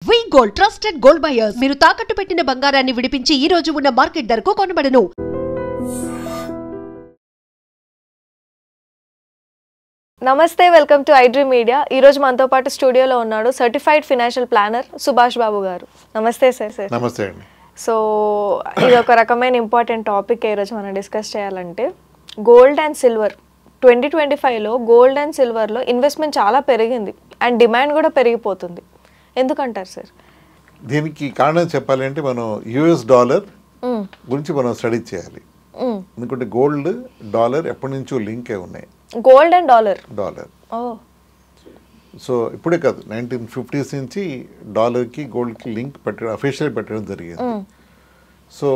వి gold trusted gold buyers మీరు తాకట్టు పెట్టిన బంగారాన్ని విడిపించి ఈ రోజు ఉన్న మార్కెట్ ధరకు కొనబడను. నమస్తే, వెల్కమ్ టు ఐడ్రీమ్ మీడియా. ఈ రోజు మనతో పాటు స్టూడియోలో ఉన్నాడు certified financial planner Subhash Babu గారు. నమస్తే సార్. నమస్తే అండి. సో ఇది ఒక రకమైన ఇంపార్టెంట్ టాపిక్ ఈరోజు మనం డిస్కస్ చేయాలంటే గోల్డ్ అండ్ సిల్వర్. 2025లో గోల్డ్ అండ్ సిల్వర్లో ఇన్వెస్ట్మెంట్ చాలా పెరిగింది అండ్ డిమాండ్ కూడా పెరిగిపోతుంది. ఎందుకంటారు సార్? దీనికి కారణం చెప్పాలి అంటే మనం యుఎస్ డాలర్ గురించి మనం స్టడీ చేయాలి. ఎందుకంటే గోల్డ్ డాలర్ ఎప్పటి నుంచో లింక్ అయి ఉన్నాయి. గోల్డ్ అండ్ డాలర్ సో ఇప్పుడే కాదు, 1950s నుంచి డాలర్కి గోల్డ్కి లింక్ పెట్టడం అఫీషియల్ పెట్టడం జరిగింది. సో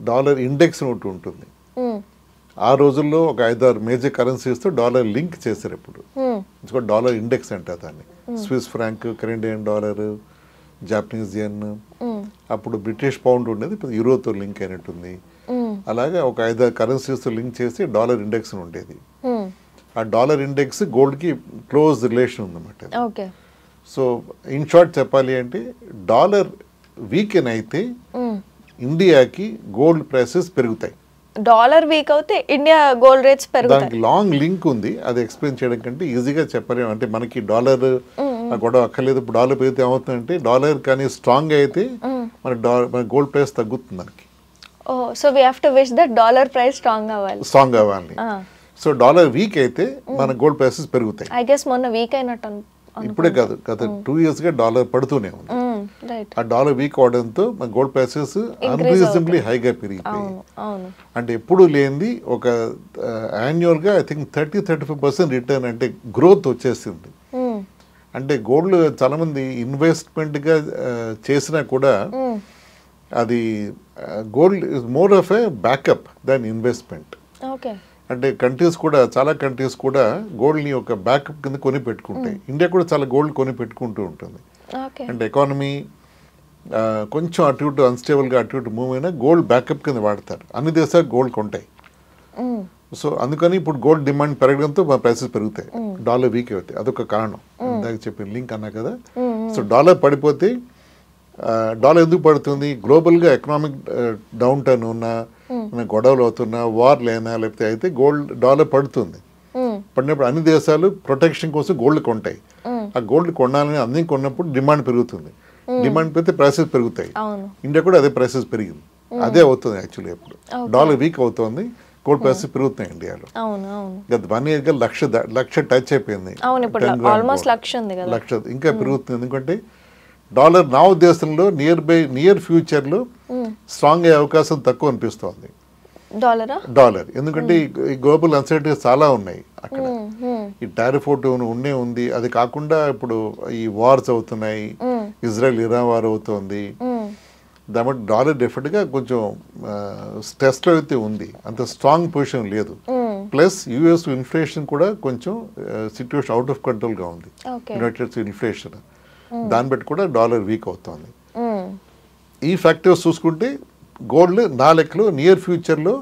డాలర్ ఇండెక్స్ ఒకటి ఉంటుంది. ఆ రోజుల్లో ఒక 5-6 మేజర్ కరెన్సీస్తో డాలర్ లింక్ చేశారు. ఇప్పుడు డాలర్ ఇండెక్స్ అంటారు దాన్ని. Swiss franc, Canadian dollar, Japanese yen, అప్పుడు బ్రిటిష్ పౌండ్ ఉండేది, ఇప్పుడు యూరోతో లింక్ అయినట్టుంది. అలాగే ఒక 5-6 కరెన్సీస్తో లింక్ చేసి డాలర్ ఇండెక్స్ ఉండేది. ఆ డాలర్ ఇండెక్స్ గోల్డ్కి క్లోజ్ రిలేషన్ ఉందన్నమాట. సో ఇన్ షార్ట్ చెప్పాలి అంటే డాలర్ వీకెన్ అయితే ఇండియాకి గోల్డ్ ప్రైసెస్ పెరుగుతాయి. డాలర్ వీక్ అవుతే ఇండియా గోల్డ్ రేట్స్ పెరుగుతాయి. దానికి లాంగ్ లింక్ ఉంది. అది ఎక్స్ప్లెయిన్ చేయడం కంటే ఈజీగా చెప్పలేము. అంటే మనకి డాలర్ గొడవ అక్కర్లేదు. ఇప్పుడు డాలర్ పెరిగితే ఏమవుతుందంటే డాలర్ కానీ స్ట్రాంగ్ అయితే మన గోల్డ్ ప్రైస్ తగ్గుతుంది మనకి. So we have to wish that dollar price strong అవ్వాలి. సో డాలర్ వీక్ అయితే మన గోల్డ్ ప్రైసెస్ పెరుగుతాయి. ఐ గెస్ మొన్న వీక్ అయినట్టు. ఇప్పుడే కాదు, గత 2 years గా డాలర్ పడుతూనే ఉంది. ఆ డాలర్ వీక్ అవడంతో మన గోల్డ్ ప్రైసెస్ అన్రీజనబుల్లీ హైగా పెరిగిపోయాయి. అంటే ఎప్పుడు లేనిది ఒక యాన్యువల్ గా ఐ థింక్ 30-35% రిటర్న్ అంటే గ్రోత్ వచ్చేసింది. అంటే గోల్డ్ చాలా మంది ఇన్వెస్ట్మెంట్ గా చేసినా కూడా అది gold is more of A backup than investment. అంటే చాలా కంట్రీస్ కూడా గోల్డ్ని ఒక బ్యాకప్ కింద కొని పెట్టుకుంటాయి. ఇండియా కూడా చాలా గోల్డ్ కొని పెట్టుకుంటూ ఉంటుంది. అంటే ఎకానమీ కొంచెం అటు ఇటు అన్స్టేబుల్గా అటు ఇటు మూవ్ అయినా గోల్డ్ బ్యాకప్ కింద వాడతారు. అన్ని దేశాలు గోల్డ్ కొంటాయి. సో అందుకని ఇప్పుడు గోల్డ్ డిమాండ్ పెరగడంతో ప్రైసెస్ పెరుగుతాయి, డాలర్ వీక్ అవుతాయి. అదొక కారణం. ఇందాక చెప్పిన లింక్ అన్నా కదా. సో డాలర్ పడిపోతే డాలర్ ఎందుకు పడుతుంది? గ్లోబల్గా ఎకనామిక్ డౌన్ టర్న్ ఉన్నా, గొడవలు అవుతున్నా, వార్లు అయినా లేకపోతే అయితే డాలర్ పడుతుంది. పడినప్పుడు అన్ని దేశాలు ప్రొటెక్షన్ కోసం గోల్డ్ కొంటాయి. ఆ గోల్డ్ కొనాలని అన్ని కొన్నప్పుడు డిమాండ్ పెరుగుతుంది. డిమాండ్ పెరిగితే ప్రైసెస్ పెరుగుతాయి. ఇండియా కూడా అదే ప్రైసెస్ పెరిగింది. అదే అవుతుంది యాక్చువల్లీ. ఎప్పుడు డాలర్ వీక్ అవుతుంది, గోల్డ్ ప్రైసెస్ పెరుగుతున్నాయి ఇండియాలో. గత 1 year లక్ష టచ్ అయిపోయింది. లక్ష ఇంకా పెరుగుతుంది. ఎందుకంటే డాలర్ నా ఉద్దేశంలో నియర్ ఫ్యూచర్లో స్ట్రాంగ్ అయ్యే అవకాశం తక్కువ అనిపిస్తోంది డాలర్. ఎందుకంటే ఈ గ్లోబల్ అన్సర్టనిటీస్ చాలా ఉన్నాయి అక్కడ. ఈ టారిఫ్ ఉండే ఉంది. అది కాకుండా ఇప్పుడు ఈ వార్స్ అవుతున్నాయి. ఇజ్రాయెల్ ఇరాన్ వార్ అవుతుంది. దాని డాలర్ డెఫినెట్గా కొంచెం స్ట్రెస్లో అయితే ఉంది. అంత స్ట్రాంగ్ పొజిషన్ లేదు. ప్లస్ యుఎస్ ఇన్ఫ్లేషన్ కూడా కొంచెం సిచ్యువేషన్ అవుట్ ఆఫ్ కంట్రోల్గా ఉంది. యునైటెడ్ స్టేట్స్ ఇన్ఫ్లేషన్ దాన్ని బట్టి కూడా డాలర్ వీక్ అవుతుంది. ఈ ఫ్యాక్టర్స్ చూసుకుంటే గోల్డ్ నా లెక్కలో నియర్ ఫ్యూచర్లో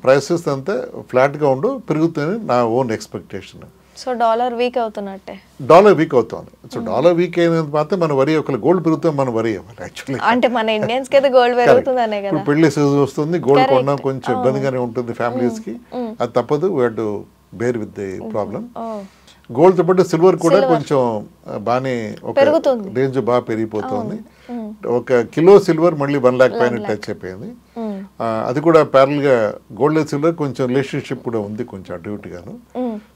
ప్రైసెస్ అంతా ఫ్లాట్గా ఉండు పెరుగుతుందని నా own expectation. So dollar weak అవుతున్నట్టే. డాలర్ వీక్ అవుతుంది. సో డాలర్ వీక్ అయినంత మాత్రం మనం వరి గోల్డ్ పెరుగుతుంది, మనం వరి అవ్వాలి యాక్చువల్లీ. అంటే మన ఇండియన్స్ కి అయితే గోల్డ్ పెరుగుతుందనే కదా. ఇప్పుడు పెళ్లి సీజన్ వస్తుంది, గోల్డ్ కొనడం కొంచెం ఇబ్బందిగానే ఉంటుంది ఫ్యామిలీస్ కి. అది తప్పదు, we have to bear with the problem. Gold తో పాటు సిల్వర్ కూడా కొంచెం బాగానే ఒక రేంజ్ బాగా పెరిగిపోతుంది. 1 kilo సిల్వర్ మళ్ళీ 1 lakh పైన టచ్ అయిపోయింది. అది కూడా ప్యారల్ గా గోల్డ్ అండ్ సిల్వర్ కొంచెం రిలేషన్షిప్ కూడా ఉంది, కొంచెం అటు ఇటుగాను.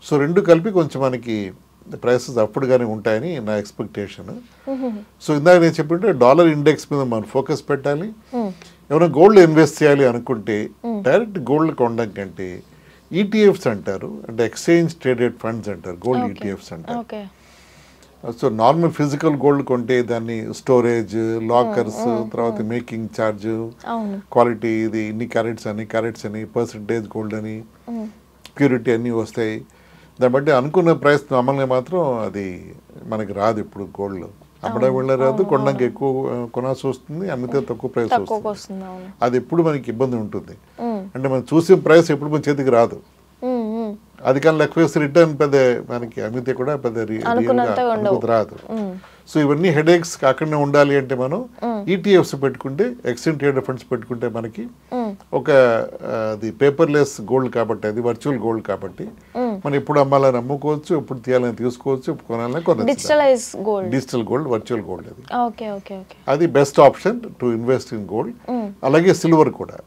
సో రెండు కలిపి కొంచెం మనకి ప్రైసెస్ అప్పుడుగానే ఉంటాయని నా ఎక్స్పెక్టేషన్. సో ఇందాక నేను చెప్పినట్టు డాలర్ ఇండెక్స్ మీద మనం ఫోకస్ పెట్టాలి. ఏమైనా గోల్డ్ ఇన్వెస్ట్ చేయాలి అనుకుంటే డైరెక్ట్ గోల్డ్ కొనడం కంటే ఈటీఎఫ్స్ అంటారు, అంటే ఎక్స్చేంజ్ ట్రేడెడ్ ఫండ్స్ అంటారు, గోల్డ్ ఈటీఎఫ్స్ అంటారు. సో నార్మల్ ఫిజికల్ గోల్డ్ కొంటే దాన్ని స్టోరేజ్, లాకర్స్, తర్వాత మేకింగ్ ఛార్జ్, క్వాలిటీ, ఇది ఇన్ని క్యారెట్స్ అని పర్సంటేజ్ గోల్డ్ అని, ప్యూరిటీ అన్నీ వస్తాయి. దాన్ని బట్టి అనుకున్న ప్రైస్ మామూలుగా మాత్రం అది మనకి రాదు. ఇప్పుడు గోల్డ్ అమ్మడం వెళ్ళరాదు, కొనడానికి ఎక్కువ కొనాల్సి వస్తుంది, అమ్మితే తక్కువ ప్రైస్ వస్తుంది. అది ఎప్పుడు మనకి ఇబ్బంది ఉంటుంది. అంటే మనం చూసే ప్రైస్ ఎప్పుడు మన చేతికి రాదు. అది కానీ లెక్క వేస్తే రిటర్న్ పెద్ద మనకి అమితే కూడా పెద్ద రాదు. సో ఇవన్నీ హెడేక్స్ కాకుండా ఉండాలి అంటే మనం ఈటీఎఫ్స్ పెట్టుకుంటే, ఎక్స్చేంజ్ ట్రేడెడ్ ఫండ్స్ పెట్టుకుంటే మనకి ఒక అది పేపర్లెస్ గోల్డ్ కాబట్టి, అది వర్చువల్ గోల్డ్ కాబట్టి మనం ఎప్పుడు అమ్మాలని అమ్ముకోవచ్చు, ఎప్పుడు తీయాలని తీసుకోవచ్చు, కొనాలని కొనవచ్చు. డిజిటల్ గోల్డ్, వర్చువల్ గోల్డ్ అది best option to invest in gold. అలాగే సిల్వర్ కూడా,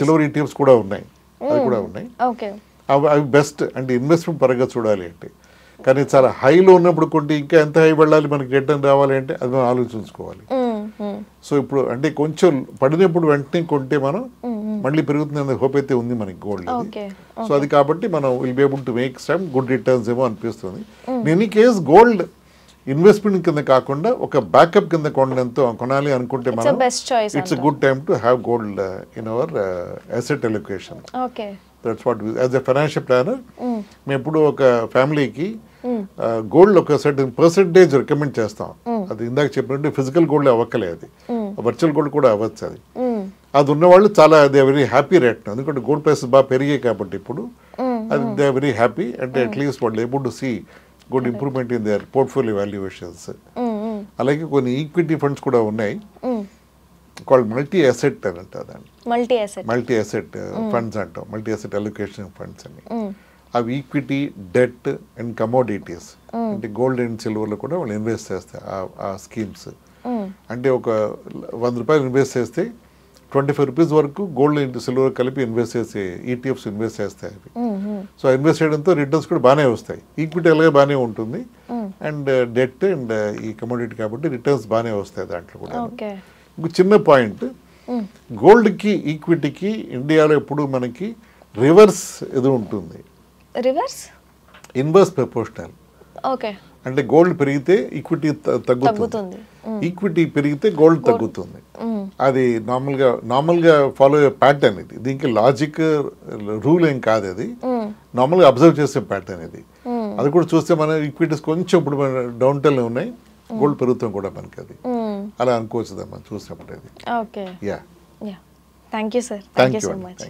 సిల్వర్ ఈటీఎఫ్స్ కూడా ఉన్నాయి, అది కూడా ఉన్నాయి. అవి బెస్ట్ అంటే ఇన్వెస్ట్మెంట్ పరంగా చూడాలి అంటే. కానీ చాలా హైలో ఉన్నప్పుడు కొంటే ఇంకా ఎంత హై వెళ్ళాలి మనకి రిటర్న్ రావాలి అంటే అది మనం ఆలోచించుకోవాలి. సో ఇప్పుడు అంటే కొంచెం పడినప్పుడు వెంటనే కొంటే మనం మళ్ళీ పెరుగుతుంది హోప్ అయితే ఉంది మనకి గోల్డ్. సో అది కాబట్టి మనం will be able to make some good returns ఏమో అనిపిస్తుంది. In any case gold investment కింద కాకుండా ఒక బ్యాకప్ కింద కొనాలి అనుకుంటే మనం it's a good time to have gold in our asset allocation. That's what as a financial planner మేము ఎప్పుడు ఒక ఫ్యామిలీకి గోల్డ్ ఒక సర్టన్ పర్సెంటేజ్ రికమెండ్ చేస్తాం. అది ఇందాక చెప్పినట్టు ఫిజికల్ గోల్డ్ అవ్వకలే, అది వర్చువల్ గోల్డ్ కూడా అవ్వచ్చు. అది ఉన్నవాళ్ళు చాలా దే వెరీ హ్యాపీ రేట్, ఎందుకంటే గోల్డ్ ప్రైసెస్ బాగా పెరిగాయి కాబట్టి ఇప్పుడు అది దే వెరీ హ్యాపీ. అంటే అట్లీస్ట్ వాళ్ళు able to see good improvement in their portfolio valuations. అలాగే కొన్ని ఈక్విటీ ఫండ్స్ కూడా ఉన్నాయి, కాల్డ్ మల్టీ అసెట్ అని అంటారు దాన్ని, మల్టీ అసెట్ ఫండ్స్ అంటాం, మల్టీ అసెట్ అలొకేషన్ ఫండ్స్ అని. అవి ఈక్విటీ, డెట్ అండ్ కమోడిటీస్ అంటే గోల్డ్ అండ్ సిల్వర్లో కూడా వాళ్ళు ఇన్వెస్ట్ చేస్తారు ఆ స్కీమ్స్. అంటే ఒక 100 రూపాయలు ఇన్వెస్ట్ చేస్తే 25 రూపీస్ వరకు గోల్డ్ అండ్ సిల్వర్ కలిపి ఇన్వెస్ట్ చేసే ఈటీఎఫ్స్ ఇన్వెస్ట్ చేస్తాయి అవి. సో ఇన్వెస్ట్ చేయడంతో రిటర్న్స్ కూడా బాగానే వస్తాయి. ఈక్విటీ అలాగే బాగానే ఉంటుంది అండ్ డెట్ అండ్ ఈ కమోడిటీ కాబట్టి రిటర్న్స్ బాగానే వస్తాయి దాంట్లో కూడా. ఇంకో చిన్న పాయింట్, గోల్డ్కి ఈక్విటీకి ఇండియాలో ఎప్పుడు మనకి రివర్స్ ఇది ఉంటుంది, ఇన్వర్స్ ప్రపోర్షనల్. అంటే గోల్డ్ పెరిగితే ఈక్విటీ తగ్గుతుంది, ఈక్విటీ పెరిగితే గోల్డ్ తగ్గుతుంది. అది నార్మల్గా ఫాలో అయ్యే ప్యాటర్న్ ఇది. దీనికి లాజిక్ రూల్ ఏం కాదు, అది నార్మల్గా అబ్జర్వ్ చేసే ప్యాటర్న్ ఇది. అది కూడా చూస్తే మన ఈక్విటీస్ కొంచెం ఇప్పుడు డౌన్ టెల్ ఉన్నాయి, గోల్డ్ పెరుగుతాం కూడా మనకి, అది అలా అనుకోవచ్చు మనం చూసినప్పుడు. అది thank you sir, thank you so much.